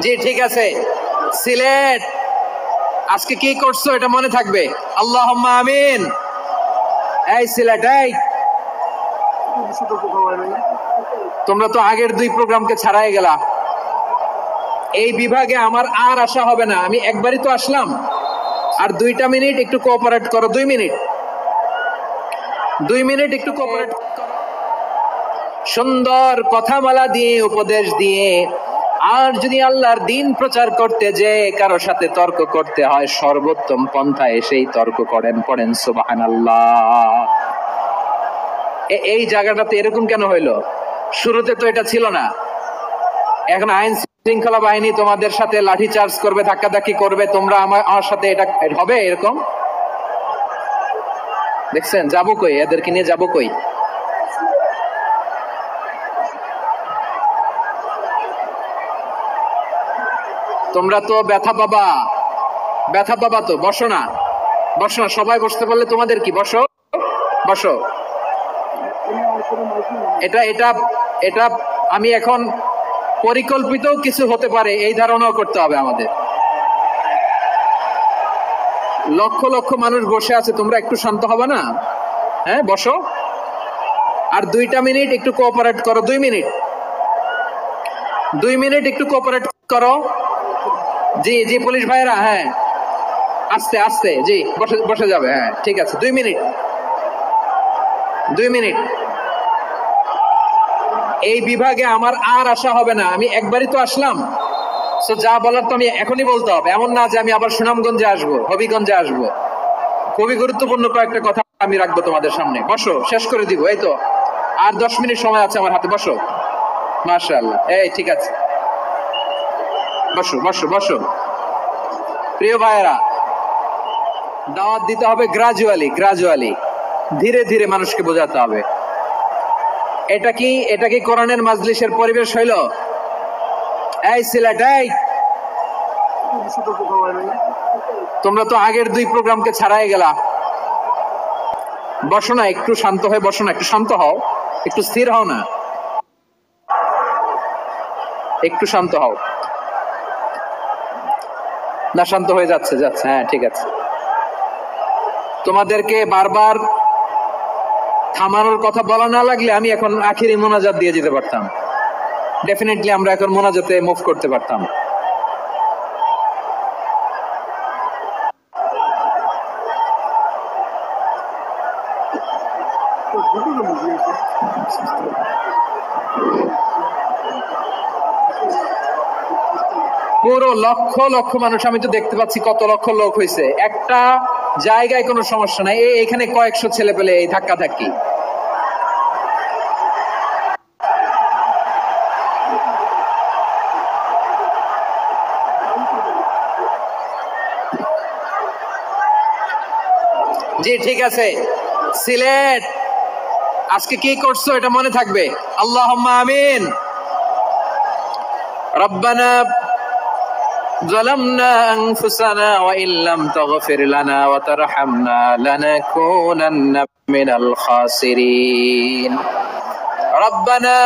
জি ঠিক আছে। সিলেট আজকে কি করছো এটা মনে থাকবে। আল্লাহুম্মা আমিন। এই সিলেট, এই তোমরা তো আগের 2 প্রোগ্রামকে ছাড়াই গেলা। এই বিভাগে আমার আর আসা হবে না, আমি একবারই তো আসলাম। আর 2টা মিনিট একটু কোঅপারেট করো। 2 মিনিট, 2 মিনিট একটু কোঅপারেট করো। সুন্দর কথামালা দিয়ে, উপদেশ দিয়ে, আর যদি আল্লাহর দিন প্রচার করতে যে কারো সাথে তর্ক করতে হয়, সর্বোত্তম পন্থায় সেই তর্ক করেন। পড়েন সুবহানাল্লাহ। এই জায়গাটাতে এরকম কেন হইলো? শুরুতে তো এটা ছিল না। এখন আইন শৃঙ্খলা বাহিনী তোমাদের সাথে লাঠি চার্জ করবে, ধাক্কাধাক্কি করবে, তোমরা আমার সাথে এটা হবে এরকম? দেখছেন, যাবো কই? এদেরকে নিয়ে যাবো কই? তোমরা তো ব্যথা পাবা, ব্যথা পাবা তো। বসো না, বসো না, সবাই বসতে পারলে তোমাদের কি? বসো, বসো। এটা এটা এটা আমি এখন পরিকল্পিত কিছু হতে পারে এই ধারণাও করতে হবে আমাদের। লক্ষ লক্ষ মানুষ বসে আছে, তোমরা একটু শান্ত হবে না? হ্যাঁ, বসো। আর 2টা মিনিট একটু কোঅপারেট করো। 2 মিনিট, 2 মিনিট একটু কোঅপারেট করো। জি জি পুলিশ ভাইরা, হ্যাঁ আস্তে আস্তে, জি বসে বসে যাবে। হ্যাঁ ঠিক আছে, 2 মিনিট, 2 মিনিট। এই বিভাগে আমার আর আসা হবে না, আমি একবারই তো আসলাম। সো যা বলার তো আমি এখনই বলতে হবে। এমন না যে আমি আবার সুনামগঞ্জে আসবো, হবিগঞ্জে আসবো। খুবই গুরুত্বপূর্ণ কয়েকটা কথা আমি রাখবো তোমাদের সামনে। বসো, শেষ করে দিব। এই তো আর 10 মিনিট সময় আছে আমার হাতে। বসো। মাশাআল্লাহ, এই ঠিক আছে, বসো বসো বসো। প্রিয় ভাইয়েরা, দাওয়াত দিতে হবে গ্রাজুয়ালি, গ্রাজুয়ালি, ধীরে ধীরে মানুষকে বোঝাতে হবে। এটা কি কোরআনের মাজলিসের পরিবেশ হইল? এই সিলেট, এই তোমরা তো আগের 2 প্রোগ্রামকে ছাড়াই গেলা। বসো না, একটু শান্ত হয়ে বসো না, একটু শান্ত হও, একটু স্থির হও না, একটু শান্ত হও না। শান্ত হয়ে যাচ্ছে, যাচ্ছে, হ্যাঁ ঠিক আছে। তোমাদেরকে বারবার থামানোর কথা বলা না লাগলে আমি এখন আখিরি মোনাজাত দিয়ে যেতে পারতাম। ডেফিনেটলি আমরা এখন মোনাজাতে মুভ করতে পারতাম। পুরো লক্ষ লক্ষ মানুষ, আমি তো দেখতে পাচ্ছি কত লক্ষ লোক হয়েছে। একটা জায়গায় কোনো সমস্যা নাই, এখানে কয়েকশো ছেলে পেলে এই ধাক্কা ধাক্কি। জি ঠিক আছে। সিলেট আজকে কি করছো এটা মনে থাকবে। আল্লাহুম্মা আমিন। রব্বানা ظلمنا أنفسنا وإن لم تغفر لنا وترحمنا لنكونن من الخاسرين. ربنا